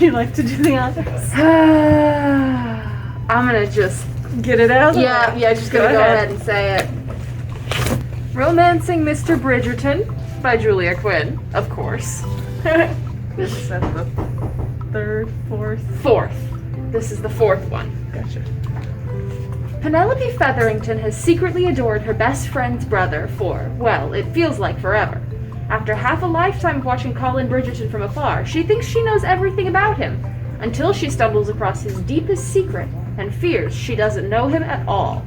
You like to do the honors? I'm gonna just Get it out? yeah, just gonna go ahead and say it. Romancing Mr. Bridgerton by Julia Quinn, of course. This is at the third, fourth? Fourth. This is the fourth one. Gotcha. Penelope Featherington has secretly adored her best friend's brother for, well, it feels like forever. After half a lifetime of watching Colin Bridgerton from afar, she thinks she knows everything about him, until she stumbles across his deepest secret and fears she doesn't know him at all.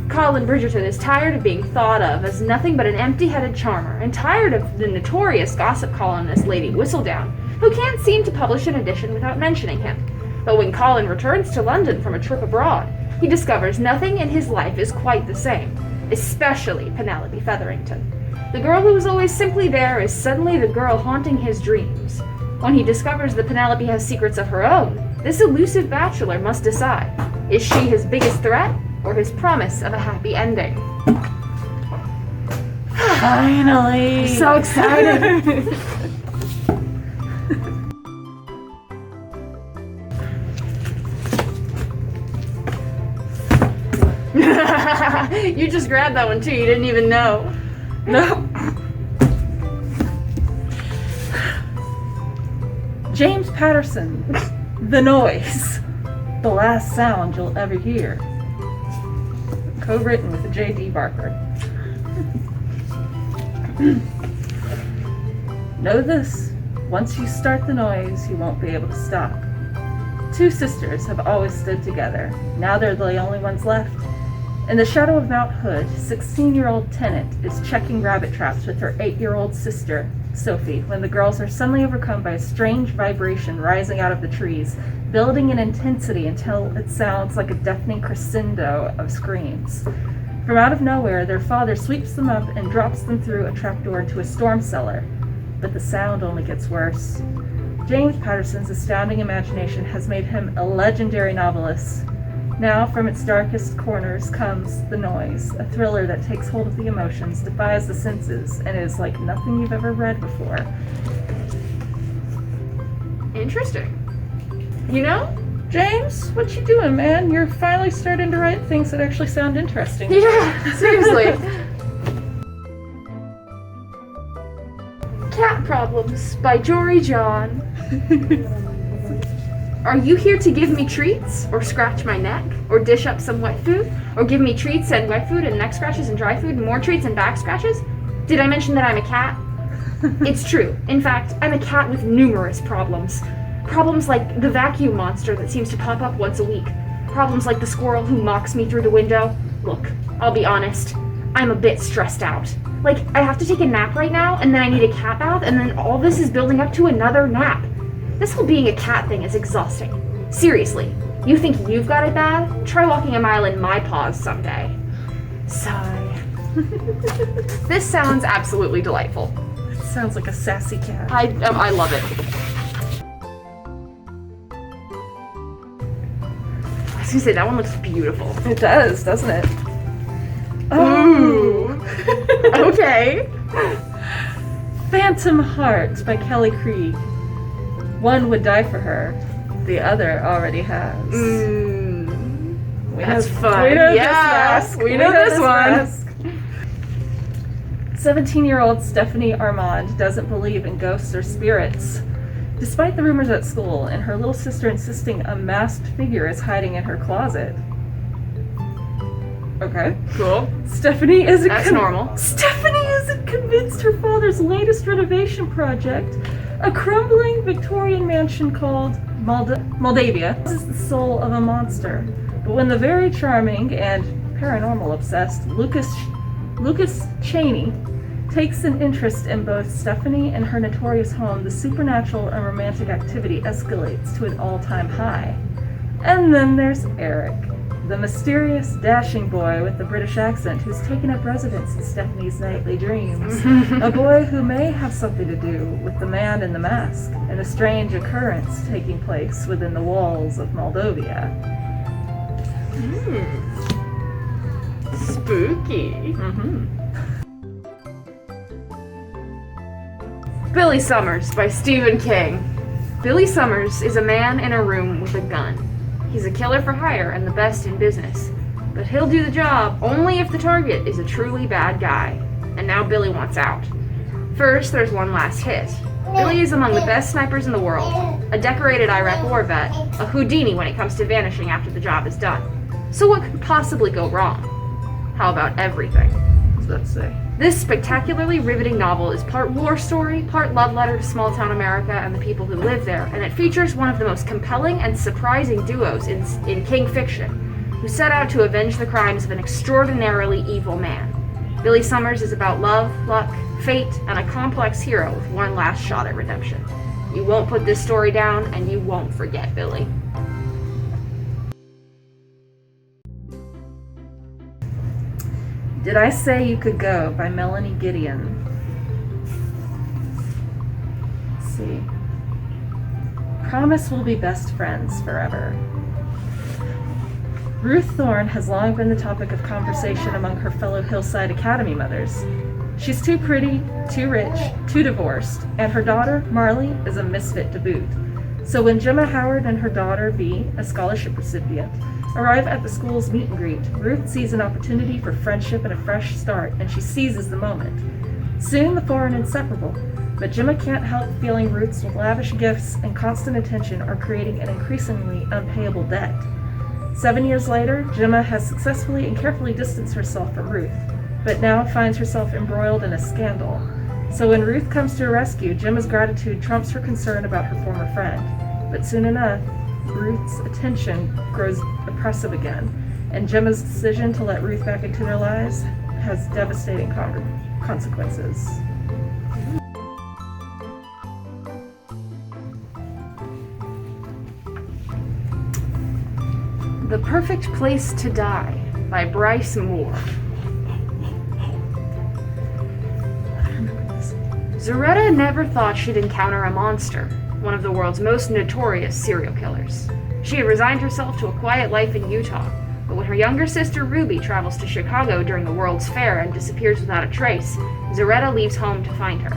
Colin Bridgerton is tired of being thought of as nothing but an empty-headed charmer, and tired of the notorious gossip columnist Lady Whistledown, who can't seem to publish an edition without mentioning him. But when Colin returns to London from a trip abroad, he discovers nothing in his life is quite the same, especially Penelope Featherington. The girl who was always simply there is suddenly the girl haunting his dreams. When he discovers that Penelope has secrets of her own, this elusive bachelor must decide, is she his biggest threat or his promise of a happy ending? Finally! I'm so excited! You just grabbed that one too, you didn't even know. No. James Patterson, The Noise, the last sound you'll ever hear. Co-written with J.D. Barker. Know this, once you start the noise, you won't be able to stop. Two sisters have always stood together. Now they're the only ones left. In the shadow of Mount Hood, 16-year-old Tennant is checking rabbit traps with her 8-year-old sister, Sophie, when the girls are suddenly overcome by a strange vibration rising out of the trees, building in intensity until it sounds like a deafening crescendo of screams. From out of nowhere, their father sweeps them up and drops them through a trapdoor into a storm cellar. But the sound only gets worse. James Patterson's astounding imagination has made him a legendary novelist. Now, from its darkest corners comes The Noise, a thriller that takes hold of the emotions, defies the senses, and is like nothing you've ever read before. Interesting. You know? James, what you doing, man? You're finally starting to write things that actually sound interesting. Yeah, seriously. Cat Problems by Jory John. Are you here to give me treats, or scratch my neck, or dish up some wet food, or give me treats and wet food and neck scratches and dry food and more treats and back scratches? Did I mention that I'm a cat? It's true. In fact, I'm a cat with numerous problems. Problems like the vacuum monster that seems to pop up once a week. Problems like the squirrel who mocks me through the window. Look, I'll be honest. I'm a bit stressed out. Like, I have to take a nap right now, and then I need a cat bath, and then all this is building up to another nap. This whole being a cat thing is exhausting. Seriously, you think you've got it bad? Try walking a mile in my paws someday. Sigh. This sounds absolutely delightful. It sounds like a sassy cat. I love it. I was gonna say, that one looks beautiful. It does, doesn't it? Ooh. Okay. Phantom Heart by Kelly Krieg. One would die for her. The other already has. That's fun. We know Yeah, this mask. we know this one. mask. 17-year-old Stephanie Armand doesn't believe in ghosts or spirits. Despite the rumors at school and her little sister insisting a masked figure is hiding in her closet. Okay. Cool. Stephanie isn't That's normal. Stephanie isn't convinced her father's latest renovation project, a crumbling Victorian mansion called Moldavia, is the soul of a monster. But when the very charming and paranormal obsessed Lucas Cheney takes an interest in both Stephanie and her notorious home, the supernatural and romantic activity escalates to an all-time high. And then there's Eric, the mysterious, dashing boy with the British accent who's taken up residence in Stephanie's nightly dreams. A boy who may have something to do with the man in the mask and a strange occurrence taking place within the walls of Moldavia. Spooky. Billy Summers by Stephen King. Billy Summers is a man in a room with a gun. He's a killer for hire and the best in business. But he'll do the job only if the target is a truly bad guy. And now Billy wants out. First, there's one last hit. Billy is among the best snipers in the world, a decorated Iraq war vet, a Houdini when it comes to vanishing after the job is done. So what could possibly go wrong? How about everything? Let's say. This spectacularly riveting novel is part war story, part love letter to small-town America and the people who live there, and it features one of the most compelling and surprising duos in King fiction, who set out to avenge the crimes of an extraordinarily evil man. Billy Summers is about love, luck, fate, and a complex hero with one last shot at redemption. You won't put this story down, and you won't forget Billy. Did I Say You Could Go by Melanie Gideon. Let's see. Promise we'll be best friends forever. Ruth Thorne has long been the topic of conversation among her fellow Hillside Academy mothers. She's too pretty, too rich, too divorced, and her daughter, Marley, is a misfit to boot. So when Gemma Howard and her daughter, Bea, a scholarship recipient, arrive at the school's meet and greet, Ruth sees an opportunity for friendship and a fresh start, and she seizes the moment. Soon the four are inseparable, but Gemma can't help feeling Ruth's lavish gifts and constant attention are creating an increasingly unpayable debt. 7 years later, Gemma has successfully and carefully distanced herself from Ruth, but now finds herself embroiled in a scandal. So when Ruth comes to her rescue, Gemma's gratitude trumps her concern about her former friend. But soon enough, Ruth's attention grows oppressive again, and Gemma's decision to let Ruth back into their lives has devastating consequences. The Perfect Place to Die by Bryce Moore. Zaretta never thought she'd encounter a monster, one of the world's most notorious serial killers. She had resigned herself to a quiet life in Utah, but when her younger sister Ruby travels to Chicago during the World's Fair and disappears without a trace, Zaretta leaves home to find her.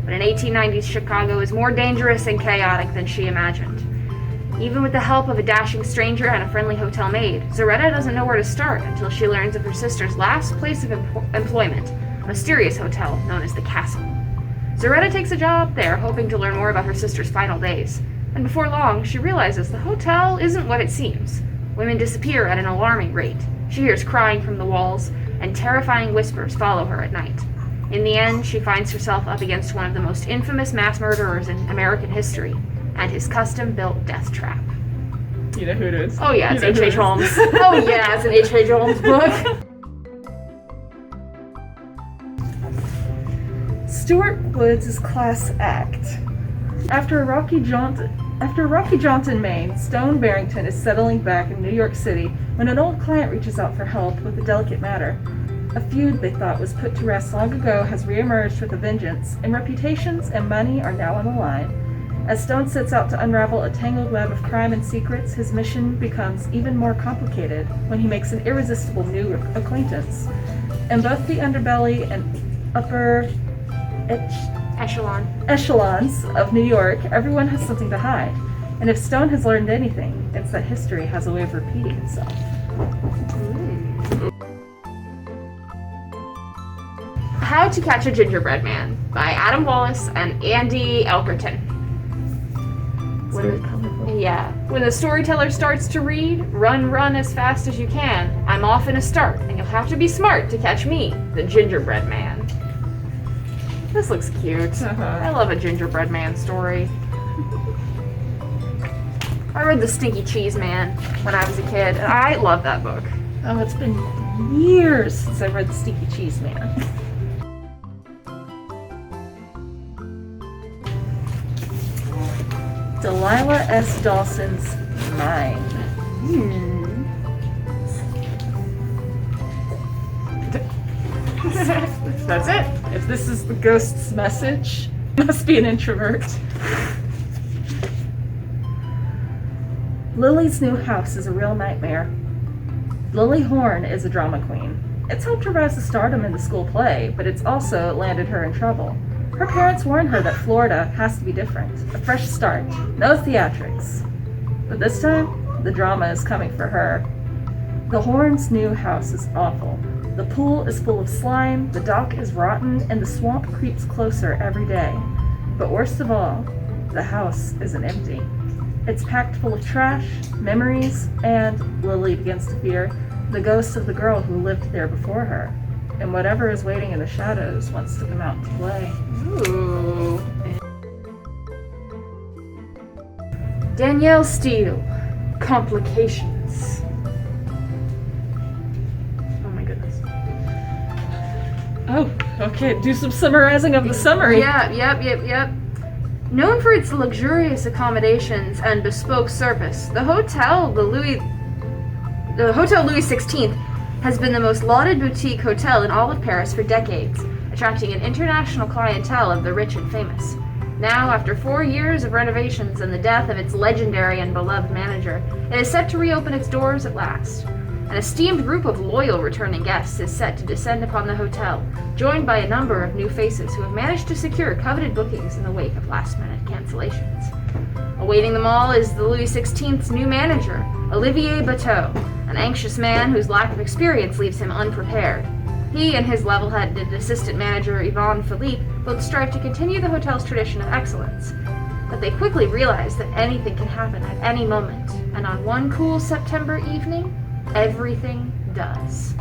But in 1890s Chicago is more dangerous and chaotic than she imagined. Even with the help of a dashing stranger and a friendly hotel maid, Zaretta doesn't know where to start until she learns of her sister's last place of employment, a mysterious hotel known as the Castle. Zaretta takes a job there, hoping to learn more about her sister's final days. And before long, she realizes the hotel isn't what it seems. Women disappear at an alarming rate. She hears crying from the walls, and terrifying whispers follow her at night. In the end, she finds herself up against one of the most infamous mass murderers in American history, and his custom-built death trap. You know who it is? Oh yeah, it's H.H. Holmes. Oh yeah, it's an H.H. Holmes book. Stuart Woods' class act. After a rocky jaunt in Maine, Stone Barrington is settling back in New York City when an old client reaches out for help with a delicate matter. A feud they thought was put to rest long ago has reemerged with a vengeance, and reputations and money are now on the line. As Stone sets out to unravel a tangled web of crime and secrets, his mission becomes even more complicated when he makes an irresistible new acquaintance. In both the underbelly and upper echelons of New York, everyone has something to hide. And if Stone has learned anything, it's that history has a way of repeating itself. How to Catch a Gingerbread Man by Adam Wallace and Andy Elkerton. It's very colorful. Yeah. When the storyteller starts to read, run as fast as you can. I'm off in a start, and you'll have to be smart to catch me, the Gingerbread Man. This looks cute. I love a Gingerbread Man story. I read The Stinky Cheese Man when I was a kid, and I love that book. Oh, it's been years since I read The Stinky Cheese Man. Delilah S. Dawson's Mind. That's it. If this is the ghost's message, must be an introvert. Lily's new house is a real nightmare. Lily Horne is a drama queen. It's helped her rise to stardom in the school play, but it's also landed her in trouble. Her parents warn her that Florida has to be different. A fresh start. No theatrics. But this time, the drama is coming for her. The Horns' new house is awful. The pool is full of slime, the dock is rotten, and the swamp creeps closer every day. But worst of all, the house isn't empty. It's packed full of trash, memories, and, Lily begins to fear, the ghost of the girl who lived there before her. And whatever is waiting in the shadows wants to come out to play. Ooh. Danielle Steele, Complications. Oh my goodness. Oh, okay, do some summarizing of the summary. Yep. Known for its luxurious accommodations and bespoke service, the Hotel Louis XVI has been the most lauded boutique hotel in all of Paris for decades, attracting an international clientele of the rich and famous. Now, after 4 years of renovations and the death of its legendary and beloved manager, it is set to reopen its doors at last. An esteemed group of loyal returning guests is set to descend upon the hotel, joined by a number of new faces who have managed to secure coveted bookings in the wake of last-minute cancellations. Awaiting them all is the Louis XVI's new manager, Olivier Bateau, an anxious man whose lack of experience leaves him unprepared. He and his level-headed assistant manager, Yvonne Philippe, both strive to continue the hotel's tradition of excellence. But they quickly realize that anything can happen at any moment, and on one cool September evening, everything does.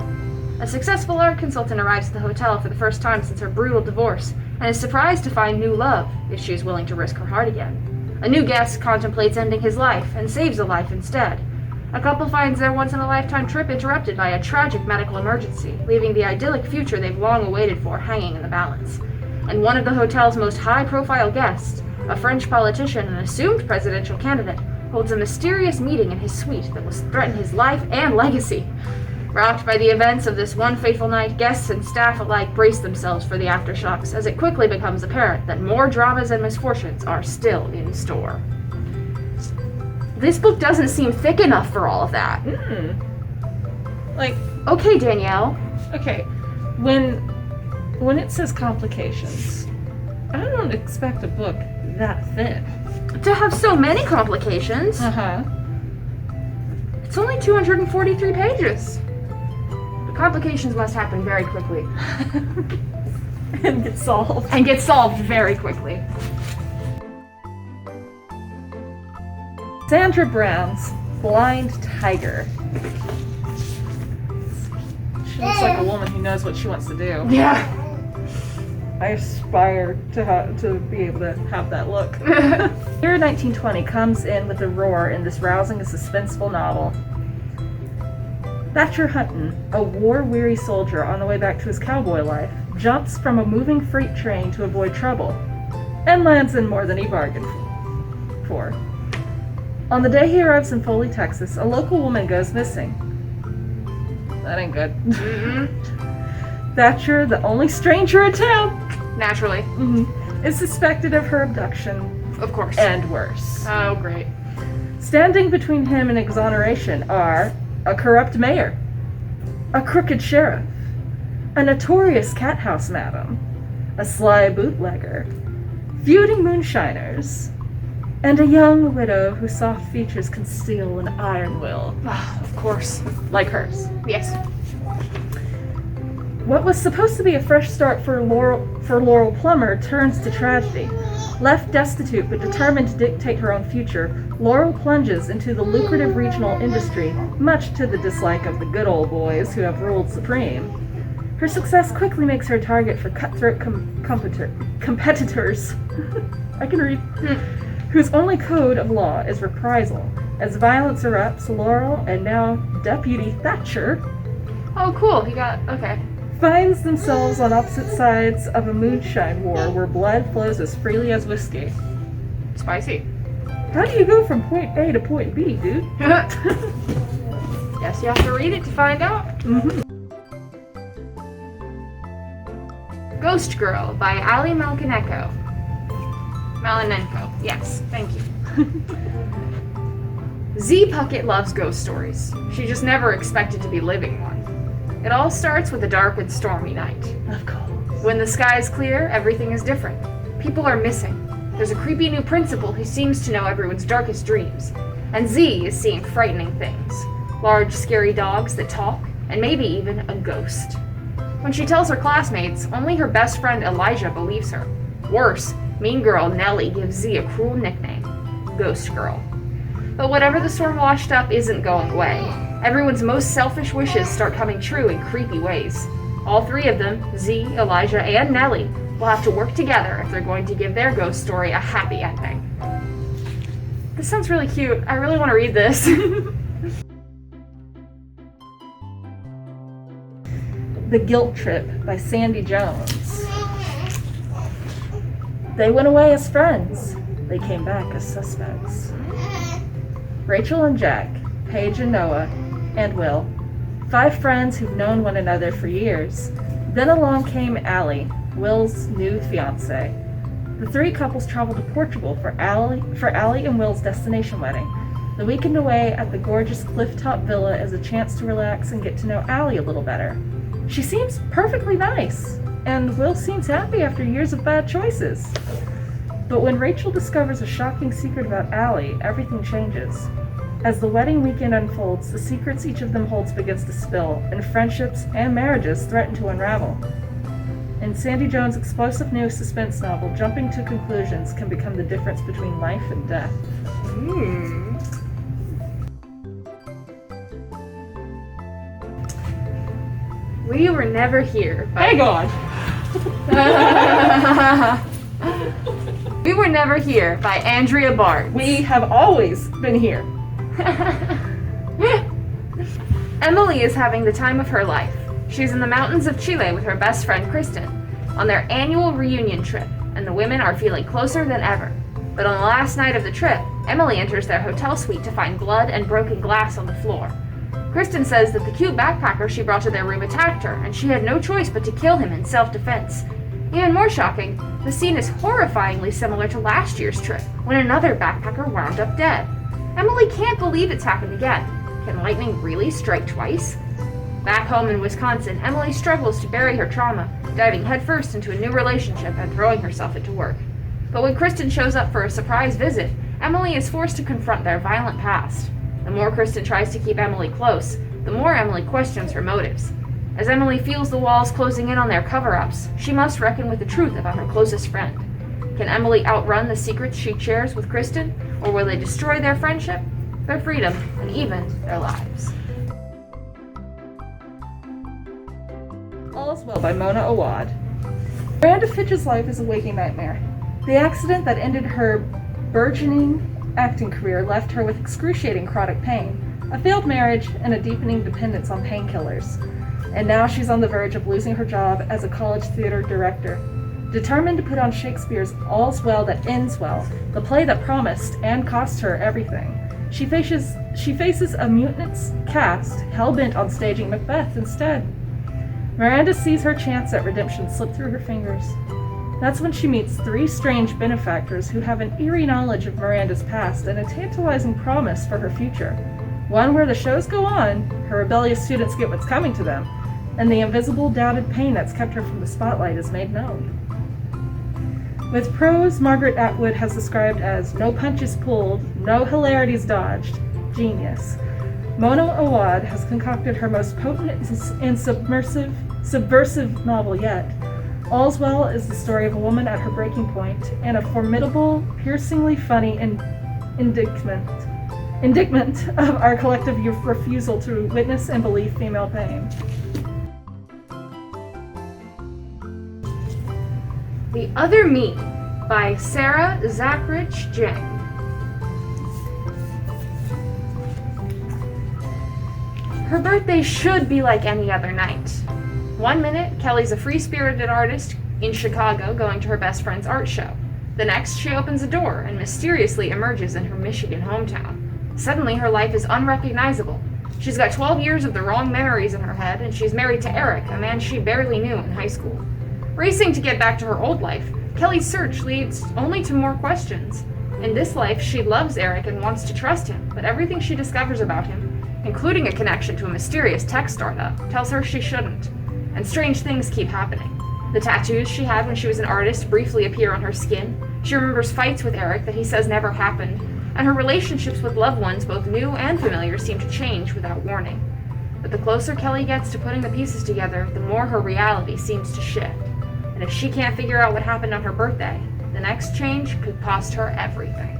A successful art consultant arrives at the hotel for the first time since her brutal divorce, and is surprised to find new love, if she is willing to risk her heart again. A new guest contemplates ending his life, and saves a life instead. A couple finds their once-in-a-lifetime trip interrupted by a tragic medical emergency, leaving the idyllic future they've long awaited for hanging in the balance. And one of the hotel's most high-profile guests, a French politician and assumed presidential candidate, holds a mysterious meeting in his suite that will threaten his life and legacy. Rocked by the events of this one fateful night, guests and staff alike brace themselves for the aftershocks, as it quickly becomes apparent that more dramas and misfortunes are still in store. This book doesn't seem thick enough for all of that. Like, okay, Danielle. okay, when it says complications, I don't expect a book that thin. To have so many complications. It's only 243 pages. The complications must happen very quickly. And get solved. And get solved very quickly. Sandra Brown's Blind Tiger. She looks like a woman who knows what she wants to do. Yeah. I aspire to be able to have that look. Year 1920 comes in with a roar in this rousing and suspenseful novel. Thatcher Hutton, a war-weary soldier on the way back to his cowboy life, jumps from a moving freight train to avoid trouble, and lands in more than he bargained for. On the day he arrives in Foley, Texas, a local woman goes missing. That ain't good. Thatcher, the only stranger in town, Naturally. is suspected of her abduction. Of course. And worse. Oh, great. Standing between him and exoneration are a corrupt mayor, a crooked sheriff, a notorious cat house madam, a sly bootlegger, feuding moonshiners, and a young widow whose soft features conceal an iron will. Of course. Like hers. Yes. What was supposed to be a fresh start for Laurel Plummer turns to tragedy. Left destitute but determined to dictate her own future, Laurel plunges into the lucrative regional industry, much to the dislike of the good old boys who have ruled supreme. Her success quickly makes her a target for cutthroat competitors. I can read. Whose only code of law is reprisal. As violence erupts, Laurel, and now Deputy Thatcher, Oh, cool. He got... Okay. finds themselves on opposite sides of a moonshine war where blood flows as freely as whiskey. Spicy. How do you go from point A to point B, dude? Guess you have to read it to find out. Ghost Girl by Ali Malinenko. Yes, thank you. Z Puckett loves ghost stories. She just never expected to be living one. It all starts with a dark and stormy night. Of course. When the sky is clear, everything is different. People are missing. There's a creepy new principal who seems to know everyone's darkest dreams. And Z is seeing frightening things. Large, scary dogs that talk, and maybe even a ghost. When she tells her classmates, only her best friend Elijah believes her. Worse, mean girl Nellie gives Z a cruel nickname, Ghost Girl. But whatever the storm washed up isn't going away. Everyone's most selfish wishes start coming true in creepy ways. All three of them, Z, Elijah, and Nellie, will have to work together if they're going to give their ghost story a happy ending. This sounds really cute. I really want to read this. The Guilt Trip by Sandy Jones. They went away as friends. They came back as suspects. Rachel and Jack, Paige and Noah, and Will. 5 friends who've known one another for years. Then along came Allie, Will's new fiancée. The 3 couples traveled to Portugal for Allie and Will's destination wedding. The weekend away at the gorgeous cliff-top villa is a chance to relax and get to know Allie a little better. She seems perfectly nice, and Will seems happy after years of bad choices. But when Rachel discovers a shocking secret about Allie, everything changes. As the wedding weekend unfolds, the secrets each of them holds begins to spill, and friendships and marriages threaten to unravel. In Sandy Jones' explosive new suspense novel, jumping to conclusions can become the difference between life and death. We Were Never Here by... Hang on! We Were Never Here by Andrea Bart. We have always been here. Emily is having the time of her life. She's in the mountains of Chile with her best friend Kristen on their annual reunion trip, and the women are feeling closer than ever. But on the last night of the trip, Emily enters their hotel suite to find blood and broken glass on the floor. Kristen says that the cute backpacker she brought to their room attacked her, and she had no choice but to kill him in self-defense. Even more shocking, the scene is horrifyingly similar to last year's trip, when another backpacker wound up dead. Emily can't believe it's happened again. Can lightning really strike twice? Back home in Wisconsin, Emily struggles to bury her trauma, diving headfirst into a new relationship and throwing herself into work. But when Kristen shows up for a surprise visit, Emily is forced to confront their violent past. The more Kristen tries to keep Emily close, the more Emily questions her motives. As Emily feels the walls closing in on their cover-ups, she must reckon with the truth about her closest friend. Can Emily outrun the secrets she shares with Kristen, or will they destroy their friendship, their freedom, and even their lives? All is Well by Mona Awad. Miranda Fitch's life is a waking nightmare. The accident that ended her burgeoning acting career left her with excruciating chronic pain, a failed marriage, and a deepening dependence on painkillers. And now she's on the verge of losing her job as a college theater director. Determined to put on Shakespeare's All's Well That Ends Well, the play that promised and cost her everything, she faces a mutant cast hell-bent on staging Macbeth instead. Miranda sees her chance at redemption slip through her fingers. That's when she meets 3 strange benefactors who have an eerie knowledge of Miranda's past and a tantalizing promise for her future. One where the shows go on, her rebellious students get what's coming to them, and the invisible, doubted pain that's kept her from the spotlight is made known. With prose Margaret Atwood has described as no punches pulled, no hilarities dodged, genius, Mona Awad has concocted her most potent and subversive novel yet. All's Well is the story of a woman at her breaking point and a formidable, piercingly funny indictment of our collective refusal to witness and believe female pain. The Other Me by Sarah Zachrich Jang. Her birthday should be like any other night. One minute, Kelly's a free-spirited artist in Chicago going to her best friend's art show. The next, she opens a door and mysteriously emerges in her Michigan hometown. Suddenly, her life is unrecognizable. She's got 12 years of the wrong memories in her head, and she's married to Eric, a man she barely knew in high school. Racing to get back to her old life, Kelly's search leads only to more questions. In this life, she loves Eric and wants to trust him, but everything she discovers about him, including a connection to a mysterious tech startup, tells her she shouldn't. And strange things keep happening. The tattoos she had when she was an artist briefly appear on her skin. She remembers fights with Eric that he says never happened, and her relationships with loved ones, both new and familiar, seem to change without warning. But the closer Kelly gets to putting the pieces together, the more her reality seems to shift. And if she can't figure out what happened on her birthday, the next change could cost her everything.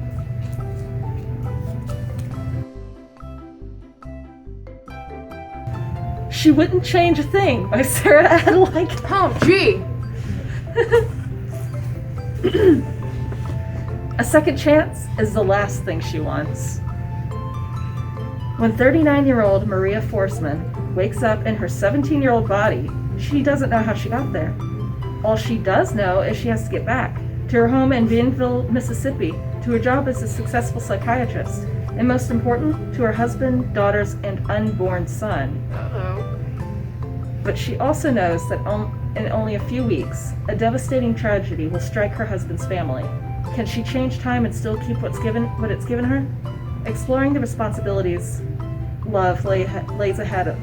She Wouldn't Change a Thing by Sarah Adeline. Oh, gee! A second chance is the last thing she wants. When 39-year-old Maria Forsman wakes up in her 17-year-old body, she doesn't know how she got there. All she does know is she has to get back to her home in Bienville, Mississippi, to her job as a successful psychiatrist, and most important, to her husband, daughters, and unborn son. Uh-oh. But she also knows that in only a few weeks, a devastating tragedy will strike her husband's family. Can she change time and still keep what it's given her? Exploring the responsibilities love lays ahead of.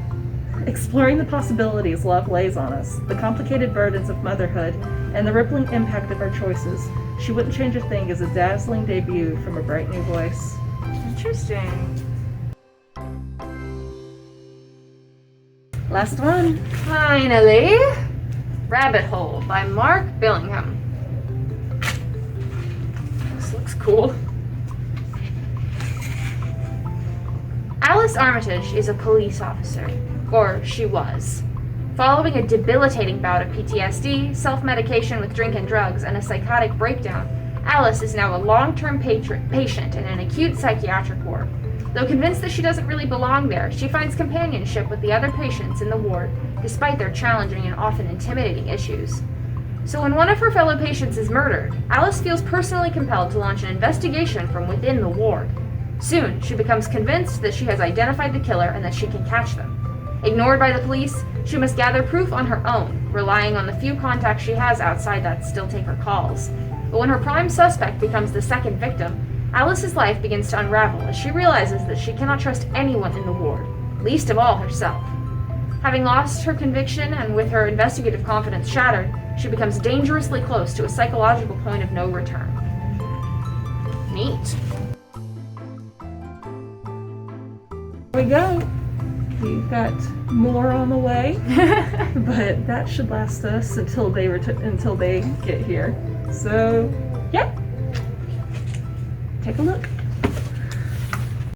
Exploring the possibilities love lays on us, the complicated burdens of motherhood, and the rippling impact of our choices. She Wouldn't Change a Thing is a dazzling debut from a bright new voice. Interesting. Last one. Finally, Rabbit Hole by Mark Billingham. This looks cool. Alice Armitage is a police officer, or she was. Following a debilitating bout of PTSD, self-medication with drink and drugs, and a psychotic breakdown, Alice is now a long-term patient in an acute psychiatric ward. Though convinced that she doesn't really belong there, she finds companionship with the other patients in the ward, despite their challenging and often intimidating issues. So when one of her fellow patients is murdered, Alice feels personally compelled to launch an investigation from within the ward. Soon, she becomes convinced that she has identified the killer and that she can catch them. Ignored by the police, she must gather proof on her own, relying on the few contacts she has outside that still take her calls. But when her prime suspect becomes the second victim, Alice's life begins to unravel as she realizes that she cannot trust anyone in the ward, least of all herself. Having lost her conviction and with her investigative confidence shattered, she becomes dangerously close to a psychological point of no return. Neat. There we go. We've got more on the way, but that should last us until they get here. So, yeah. Take a look.